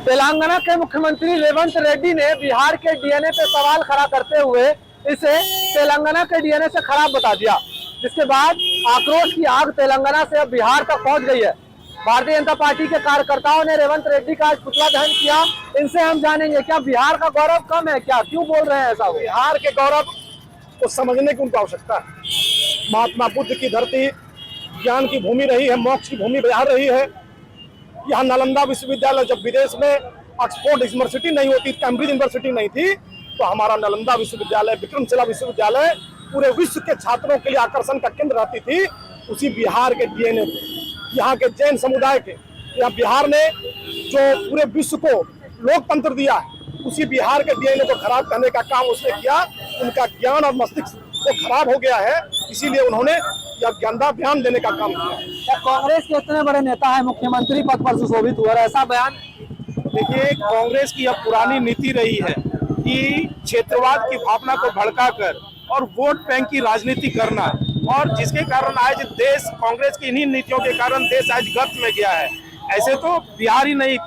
तेलंगाना के मुख्यमंत्री रेवंत रेड्डी ने बिहार के डीएनए पे सवाल खड़ा करते हुए इसे तेलंगाना के डीएनए से खराब बता दिया, जिसके बाद आक्रोश की आग तेलंगाना से अब बिहार तक पहुंच गई है। भारतीय जनता पार्टी के कार्यकर्ताओं ने रेवंत रेड्डी का आज पुतला दहन किया। इनसे हम जानेंगे क्या बिहार का गौरव कम है, क्या क्यों बोल रहे हैं ऐसा। बिहार के गौरव को समझने की उनको आवश्यकता है। महात्मा बुद्ध की धरती ज्ञान की भूमि रही है, मोक्ष की भूमि बिहार रही है। यहाँ नालंदा विश्वविद्यालय, जब विदेश में ऑक्सफोर्ड यूनिवर्सिटी नहीं होती, कैम्ब्रिज यूनिवर्सिटी नहीं थी, तो हमारा नालंदा विश्वविद्यालय, विक्रमशिला विश्वविद्यालय पूरे विश्व के छात्रों के लिए आकर्षण का केंद्र रहती थी। उसी बिहार के डीएनए पे, यहाँ के जैन समुदाय के, यहाँ बिहार ने जो पूरे विश्व को लोकतंत्र दिया है, उसी बिहार के डीएनए को खराब करने का काम उसने किया। उनका ज्ञान और मस्तिष्क तो खराब हो गया है, इसीलिए उन्होंने यह गंदा बयान देने का काम किया। कांग्रेस के इतने बड़े नेता है, मुख्यमंत्री पद पर सुशोभित हुआ, ऐसा बयान। देखिए, कांग्रेस की अब पुरानी नीति रही है कि क्षेत्रवाद की भावना को भड़काकर और वोट बैंक की राजनीति करना, और जिसके कारण आज देश, कांग्रेस की इन्हीं नीतियों के कारण देश आज गर्त में गया है। ऐसे तो बिहार ही नहीं,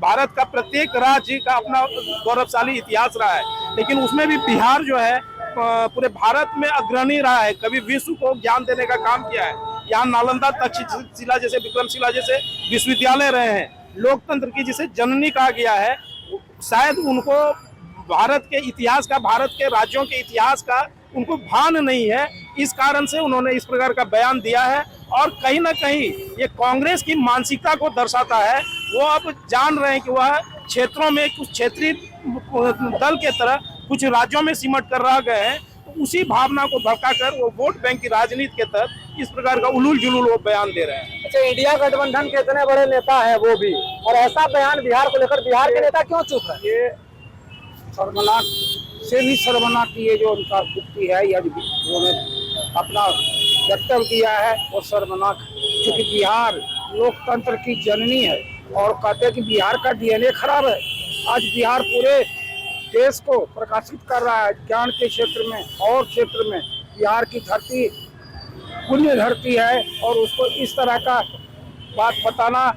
भारत का प्रत्येक राज्य का अपना गौरवशाली इतिहास रहा है, लेकिन उसमें भी बिहार जो है पूरे भारत में अग्रणी रहा है। कभी विश्व को ज्ञान देने का काम किया है। यहाँ नालंदा, तक्षशिला जैसे, विक्रमशिला जैसे विश्वविद्यालय रहे हैं। लोकतंत्र की जिसे जननी कहा गया है, शायद उनको भारत के इतिहास का, भारत के राज्यों के इतिहास का उनको भान नहीं है। इस कारण से उन्होंने इस प्रकार का बयान दिया है, और कहीं ना कहीं ये कांग्रेस की मानसिकता को दर्शाता है। वो अब जान रहे हैं कि वह क्षेत्रों में कुछ क्षेत्रीय दल के तरह कुछ राज्यों में सिमट कर रह गए हैं। तो उसी भावना को भड़काकर वो वोट बैंक की राजनीति के तहत इस प्रकार का उलूल जुलूल वो बयान दे रहे हैं। अच्छा, इंडिया गठबंधन के इतने बड़े नेता है वो भी, और ऐसा बयान बिहार को लेकर बिहार के नेता क्यों चुप है? ये शर्मनाक से भी शर्मनाक ये जो उनका युक्ति है, या उन्होंने अपना वक्तव्य दिया है, वो शर्मनाक। क्योंकि बिहार लोकतंत्र की जननी है, और कहते हैं कि बिहार का डीएनए खराब है। आज बिहार पूरे देश को प्रकाशित कर रहा है ज्ञान के क्षेत्र में और क्षेत्र में। बिहार की धरती पुण्य धरती है, और उसको इस तरह का बात बताना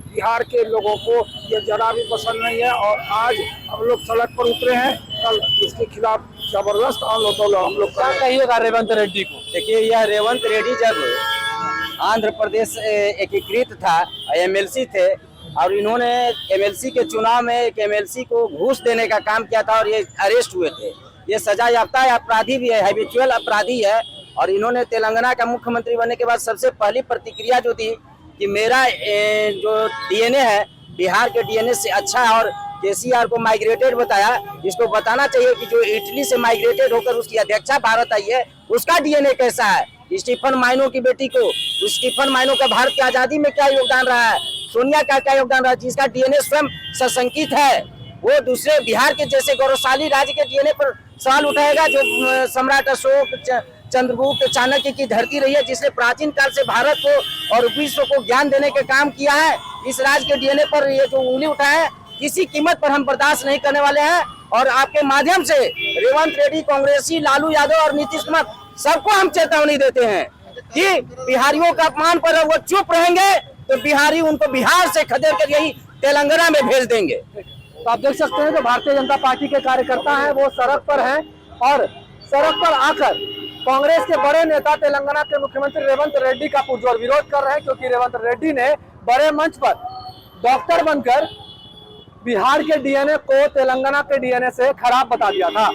बिहार के लोगों को ये जरा भी पसंद नहीं है। और आज हम लोग सड़क पर उतरे हैं, कल इसके खिलाफ जबरदस्त आंदोलन हम लोग क्या कहिएगा रेवंत रेड्डी को? देखिए, यह रेवंत रेड्डी जब आंध्र प्रदेश एकीकृत था, एमएलसी थे, और इन्होंने एमएलसी के चुनाव में एक एमएलसी को घूस देने का काम किया था, और ये अरेस्ट हुए थे। ये सजा याफ्ता अपराधी भी है, हैबिचुअल अपराधी है। और इन्होंने तेलंगाना का मुख्यमंत्री बनने के बाद सबसे पहली प्रतिक्रिया जो दी कि मेरा जो डीएनए है बिहार के डीएनए से अच्छा है, और केसीआर को माइग्रेटेड बताया। इसको बताना चाहिए कि जो इटली से माइग्रेटेड होकर उसकी अध्यक्षा भारत आई है, उसका डीएनए कैसा है। स्टीफन माइनो की बेटी को, स्टीफन माइनो का भारत की आजादी में क्या योगदान रहा है, सोनिया का क्या योगदान रहा है, जिसका डीएनए स्वयं सशंकित है, वो दूसरे बिहार के जैसे गौरवशाली राज्य के डीएनए पर सवाल उठाएगा, जो सम्राट अशोक, चंद्रगुप्त, चाणक्य की धरती रही है, जिसने प्राचीन काल से भारत को और विश्व को ज्ञान देने का काम किया है। इस राज्य के डीएनए पर ये जो उंगली उठाए है, किसी कीमत पर हम बर्दाश्त नहीं करने वाले हैं। और आपके माध्यम से रेवंत रेड्डी, कांग्रेसी, लालू यादव और नीतीश कुमार, सबको हम चेतावनी देते हैं कि बिहारियों का अपमान पर वो चुप रहेंगे तो बिहारी उनको बिहार से खदेड़ कर यही तेलंगाना में भेज देंगे। तो आप देख सकते हैं जो भारतीय जनता पार्टी के कार्यकर्ता हैं वो सड़क पर हैं, और सड़क पर आकर कांग्रेस के बड़े नेता तेलंगाना के मुख्यमंत्री रेवंत रेड्डी का पुरजोर विरोध कर रहे हैं, क्योंकि रेवंत रेड्डी ने बड़े मंच पर डॉक्टर बनकर बिहार के डीएनए को तेलंगाना के डीएनए से खराब बता दिया था।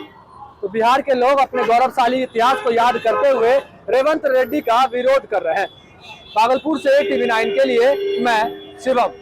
तो बिहार के लोग अपने गौरवशाली इतिहास को याद करते हुए रेवंत रेड्डी का विरोध कर रहे हैं। भागलपुर से टीवी 9 के लिए मैं शिवम।